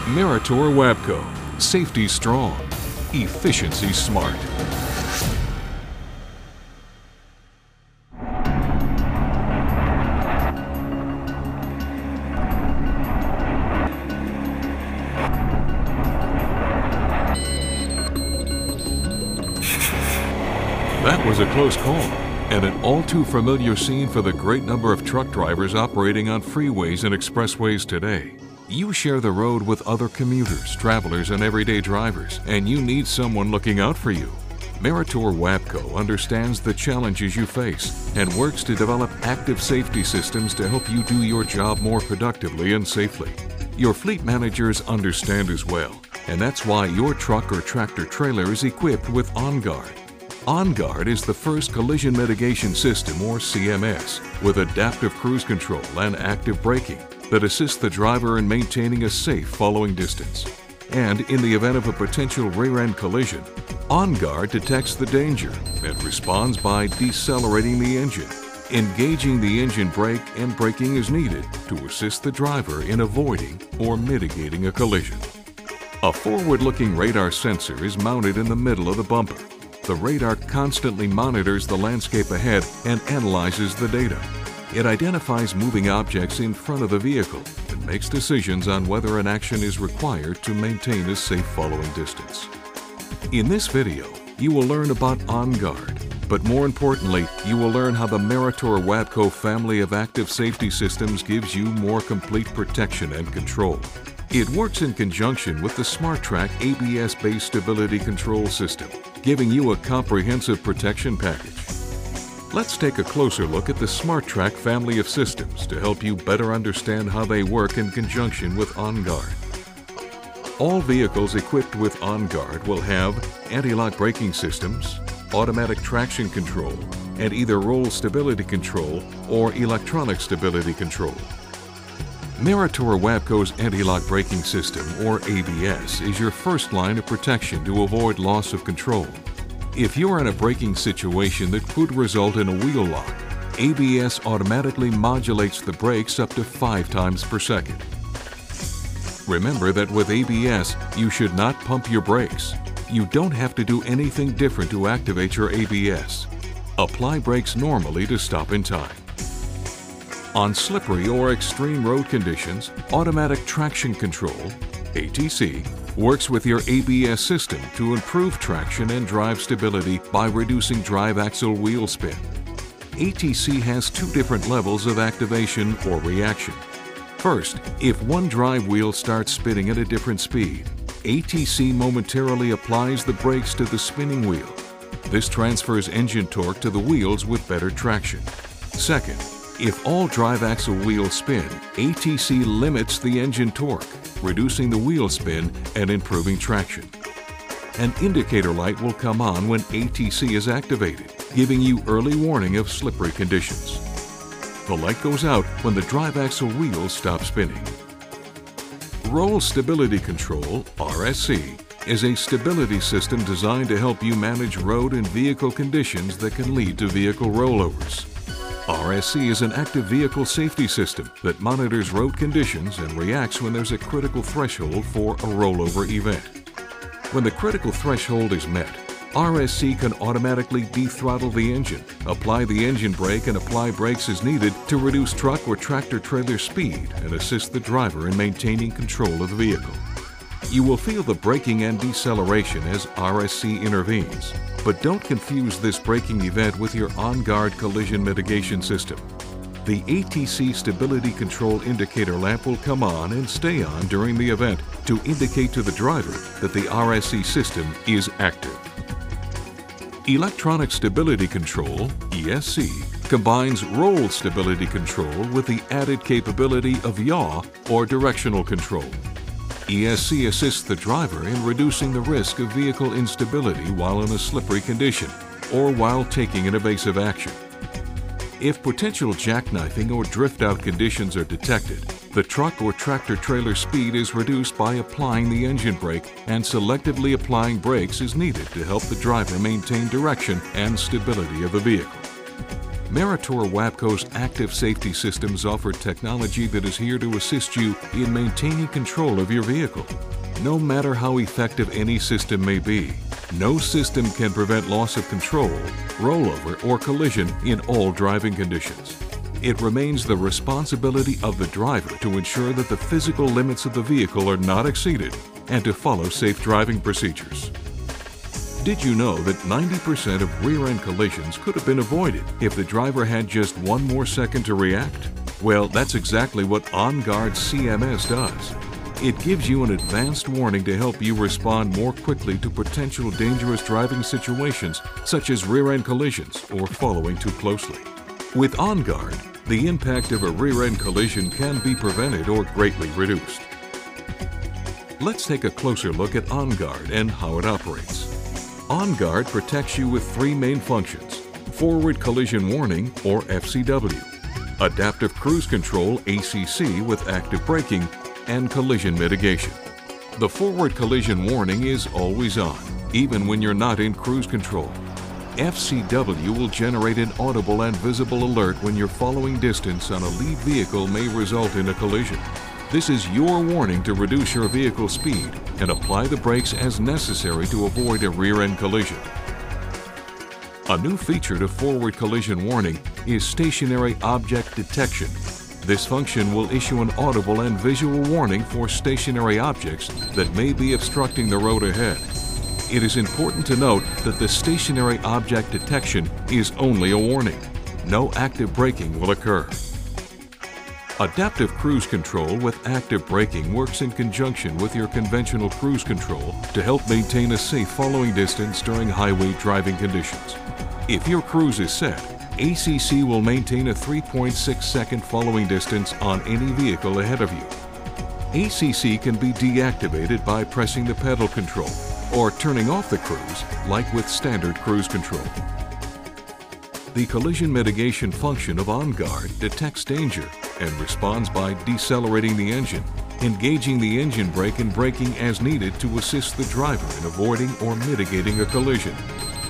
Meritor Wabco. Safety strong. Efficiency smart. That was a close call, and an all too familiar scene for the great number of truck drivers operating on freeways and expressways today. You share the road with other commuters, travelers, and everyday drivers, and you need someone looking out for you. Meritor Wabco understands the challenges you face and works to develop active safety systems to help you do your job more productively and safely. Your fleet managers understand as well, and that's why your truck or tractor trailer is equipped with OnGuard. OnGuard is the first collision mitigation system, or CMS, with adaptive cruise control and active braking that assists the driver in maintaining a safe following distance. And in the event of a potential rear-end collision, OnGuard detects the danger and responds by decelerating the engine, engaging the engine brake and braking as needed to assist the driver in avoiding or mitigating a collision. A forward-looking radar sensor is mounted in the middle of the bumper. The radar constantly monitors the landscape ahead and analyzes the data. It identifies moving objects in front of the vehicle and makes decisions on whether an action is required to maintain a safe following distance. In this video, you will learn about OnGuard, but more importantly, you will learn how the Meritor Wabco family of active safety systems gives you more complete protection and control. It works in conjunction with the SmartTrack ABS-based stability control system, giving you a comprehensive protection package. Let's take a closer look at the SmartTrack family of systems to help you better understand how they work in conjunction with OnGuard. All vehicles equipped with OnGuard will have anti-lock braking systems, automatic traction control, and either roll stability control or electronic stability control. Meritor Wabco's anti-lock braking system, or ABS, is your first line of protection to avoid loss of control. If you're in a braking situation that could result in a wheel lock, ABS automatically modulates the brakes up to 5 times per second. Remember that with ABS, you should not pump your brakes. You don't have to do anything different to activate your ABS. Apply brakes normally to stop in time. On slippery or extreme road conditions, automatic traction control, ATC, works with your ABS system to improve traction and drive stability by reducing drive axle wheel spin. ATC has 2 different levels of activation or reaction. First, if one drive wheel starts spinning at a different speed, ATC momentarily applies the brakes to the spinning wheel. This transfers engine torque to the wheels with better traction. Second, if all drive axle wheels spin, ATC limits the engine torque, reducing the wheel spin and improving traction. An indicator light will come on when ATC is activated, giving you early warning of slippery conditions. The light goes out when the drive axle wheels stop spinning. Roll Stability Control, RSC, is a stability system designed to help you manage road and vehicle conditions that can lead to vehicle rollovers. RSC is an active vehicle safety system that monitors road conditions and reacts when there's a critical threshold for a rollover event. When the critical threshold is met, RSC can automatically dethrottle the engine, apply the engine brake, and apply brakes as needed to reduce truck or tractor trailer speed and assist the driver in maintaining control of the vehicle. You will feel the braking and deceleration as RSC intervenes, but don't confuse this braking event with your OnGuard collision mitigation system. The ATC stability control indicator lamp will come on and stay on during the event to indicate to the driver that the RSC system is active. Electronic Stability Control, ESC, combines roll stability control with the added capability of yaw or directional control. ESC assists the driver in reducing the risk of vehicle instability while in a slippery condition or while taking an evasive action. If potential jackknifing or drift-out conditions are detected, the truck or tractor trailer speed is reduced by applying the engine brake and selectively applying brakes as needed to help the driver maintain direction and stability of the vehicle. Meritor Wapco's active safety systems offer technology that is here to assist you in maintaining control of your vehicle. No matter how effective any system may be, no system can prevent loss of control, rollover, or collision in all driving conditions. It remains the responsibility of the driver to ensure that the physical limits of the vehicle are not exceeded and to follow safe driving procedures. Did you know that 90% of rear-end collisions could have been avoided if the driver had just one more second to react? Well, that's exactly what OnGuard CMS does. It gives you an advanced warning to help you respond more quickly to potential dangerous driving situations such as rear-end collisions or following too closely. With OnGuard, the impact of a rear-end collision can be prevented or greatly reduced. Let's take a closer look at OnGuard and how it operates. OnGuard protects you with three main functions: Forward Collision Warning, or FCW, Adaptive Cruise Control, ACC, with active braking, and Collision Mitigation. The Forward Collision Warning is always on, even when you're not in cruise control. FCW will generate an audible and visible alert when your following distance on a lead vehicle may result in a collision. This is your warning to reduce your vehicle speed and apply the brakes as necessary to avoid a rear-end collision. A new feature to Forward Collision Warning is Stationary Object Detection. This function will issue an audible and visual warning for stationary objects that may be obstructing the road ahead. It is important to note that the stationary object detection is only a warning. No active braking will occur. Adaptive Cruise Control with active braking works in conjunction with your conventional cruise control to help maintain a safe following distance during highway driving conditions. If your cruise is set, ACC will maintain a 3.6 second following distance on any vehicle ahead of you. ACC can be deactivated by pressing the pedal control or turning off the cruise, like with standard cruise control. The collision mitigation function of OnGuard detects danger and responds by decelerating the engine, engaging the engine brake and braking as needed to assist the driver in avoiding or mitigating a collision.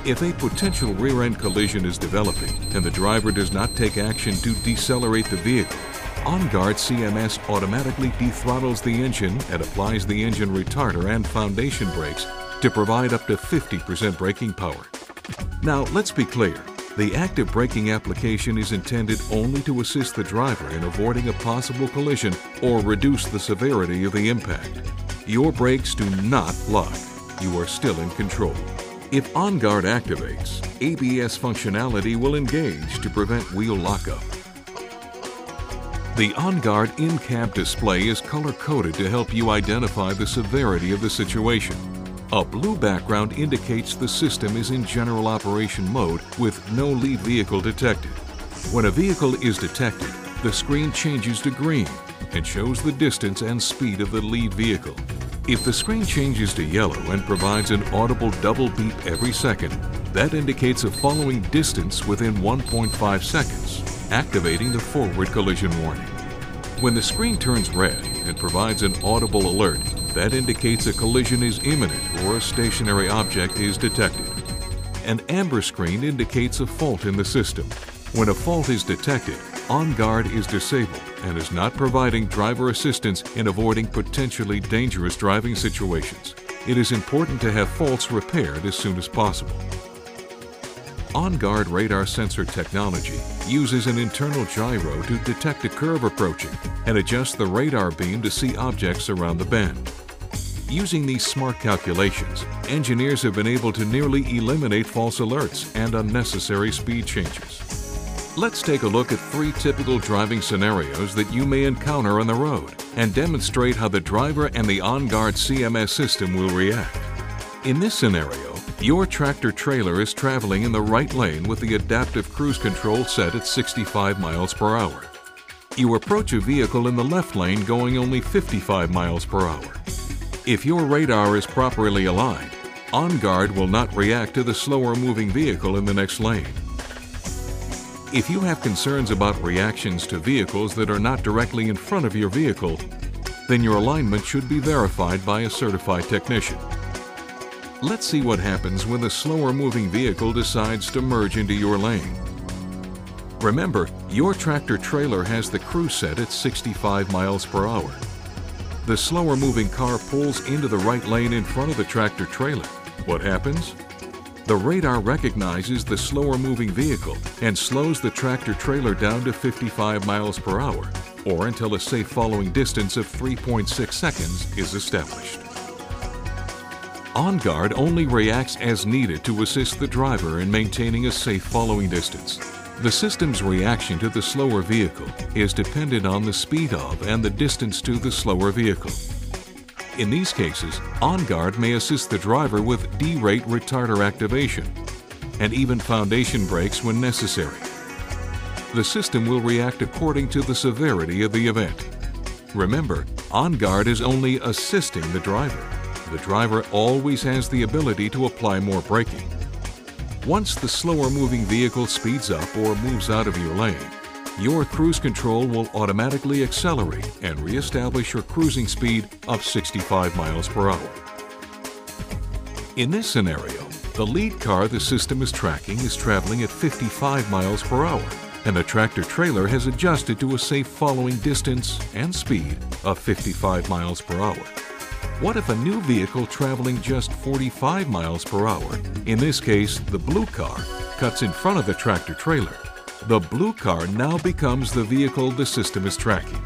If a potential rear-end collision is developing and the driver does not take action to decelerate the vehicle, OnGuard CMS automatically dethrottles the engine and applies the engine retarder and foundation brakes to provide up to 50% braking power. Now, let's be clear. The active braking application is intended only to assist the driver in avoiding a possible collision or reduce the severity of the impact. Your brakes do not lock. You are still in control. If OnGuard activates, ABS functionality will engage to prevent wheel lockup. The OnGuard in-cab display is color-coded to help you identify the severity of the situation. A blue background indicates the system is in general operation mode with no lead vehicle detected. When a vehicle is detected, the screen changes to green and shows the distance and speed of the lead vehicle. If the screen changes to yellow and provides an audible double beep every second, that indicates a following distance within 1.5 seconds, activating the forward collision warning. When the screen turns red and provides an audible alert, that indicates a collision is imminent or a stationary object is detected. An amber screen indicates a fault in the system. When a fault is detected, OnGuard is disabled and is not providing driver assistance in avoiding potentially dangerous driving situations. It is important to have faults repaired as soon as possible. OnGuard radar sensor technology uses an internal gyro to detect a curve approaching and adjust the radar beam to see objects around the bend. Using these smart calculations, engineers have been able to nearly eliminate false alerts and unnecessary speed changes. Let's take a look at 3 typical driving scenarios that you may encounter on the road and demonstrate how the driver and the OnGuard CMS system will react. In this scenario, your tractor-trailer is traveling in the right lane with the adaptive cruise control set at 65 miles per hour. You approach a vehicle in the left lane going only 55 miles per hour. If your radar is properly aligned, OnGuard will not react to the slower-moving vehicle in the next lane. If you have concerns about reactions to vehicles that are not directly in front of your vehicle, then your alignment should be verified by a certified technician. Let's see what happens when the slower-moving vehicle decides to merge into your lane. Remember, your tractor-trailer has the cruise set at 65 miles per hour. The slower-moving car pulls into the right lane in front of the tractor-trailer. What happens? The radar recognizes the slower-moving vehicle and slows the tractor-trailer down to 55 miles per hour, or until a safe following distance of 3.6 seconds is established. OnGuard only reacts as needed to assist the driver in maintaining a safe following distance. The system's reaction to the slower vehicle is dependent on the speed of and the distance to the slower vehicle. In these cases, OnGuard may assist the driver with D-rate retarder activation and even foundation brakes when necessary. The system will react according to the severity of the event. Remember, OnGuard is only assisting the driver. The driver always has the ability to apply more braking. Once the slower-moving vehicle speeds up or moves out of your lane, your cruise control will automatically accelerate and reestablish your cruising speed of 65 miles per hour. In this scenario, the lead car the system is tracking is traveling at 55 miles per hour, and the tractor-trailer has adjusted to a safe following distance and speed of 55 miles per hour. What if a new vehicle traveling just 45 miles per hour, in this case the blue car, cuts in front of the tractor-trailer? The blue car now becomes the vehicle the system is tracking.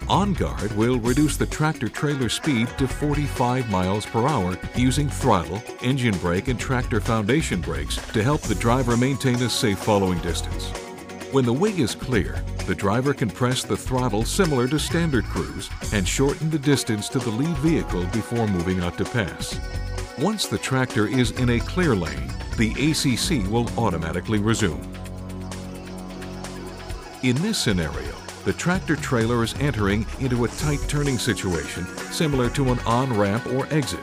OnGuard will reduce the tractor-trailer speed to 45 miles per hour using throttle, engine brake, and tractor foundation brakes to help the driver maintain a safe following distance. When the wing is clear, the driver can press the throttle similar to standard cruise and shorten the distance to the lead vehicle before moving out to pass. Once the tractor is in a clear lane, the ACC will automatically resume. In this scenario, the tractor-trailer is entering into a tight turning situation similar to an on-ramp or exit.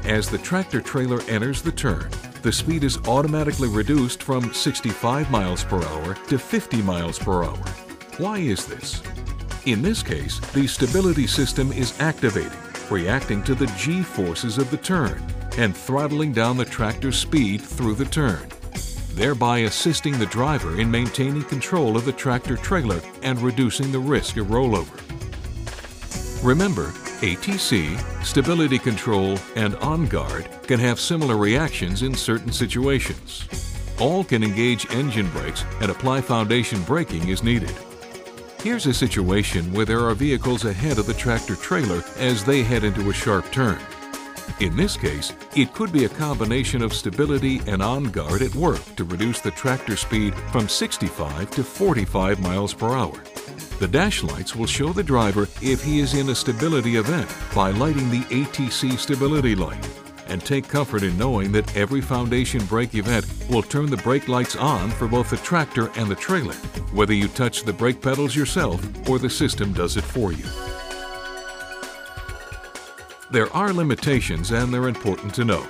As the tractor-trailer enters the turn, the speed is automatically reduced from 65 miles per hour to 50 miles per hour. Why is this? In this case, the stability system is activating, reacting to the G-forces of the turn and throttling down the tractor's speed through the turn, thereby assisting the driver in maintaining control of the tractor-trailer and reducing the risk of rollover. Remember, ATC, stability control, and OnGuard can have similar reactions in certain situations. All can engage engine brakes and apply foundation braking as needed. Here's a situation where there are vehicles ahead of the tractor-trailer as they head into a sharp turn. In this case, it could be a combination of stability and OnGuard at work to reduce the tractor speed from 65 to 45 miles per hour. The dash lights will show the driver if he is in a stability event by lighting the ATC stability light. And take comfort in knowing that every foundation brake event will turn the brake lights on for both the tractor and the trailer, whether you touch the brake pedals yourself or the system does it for you. There are limitations, and they're important to note.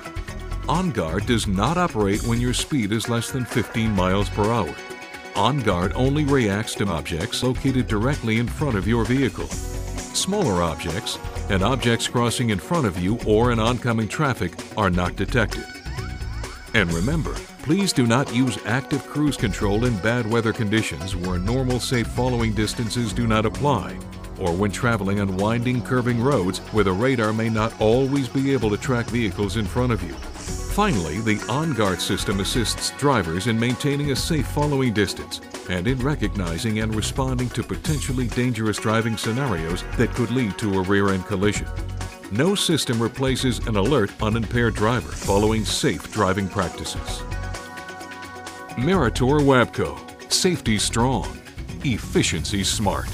OnGuard does not operate when your speed is less than 15 miles per hour. OnGuard only reacts to objects located directly in front of your vehicle. Smaller objects and objects crossing in front of you or in oncoming traffic are not detected. And remember, please do not use active cruise control in bad weather conditions where normal safe following distances do not apply, or when traveling on winding, curving roads where the radar may not always be able to track vehicles in front of you. Finally, the OnGuard system assists drivers in maintaining a safe following distance and in recognizing and responding to potentially dangerous driving scenarios that could lead to a rear-end collision. No system replaces an alert, unimpaired driver following safe driving practices. Meritor Wabco. Safety strong. Efficiency smart.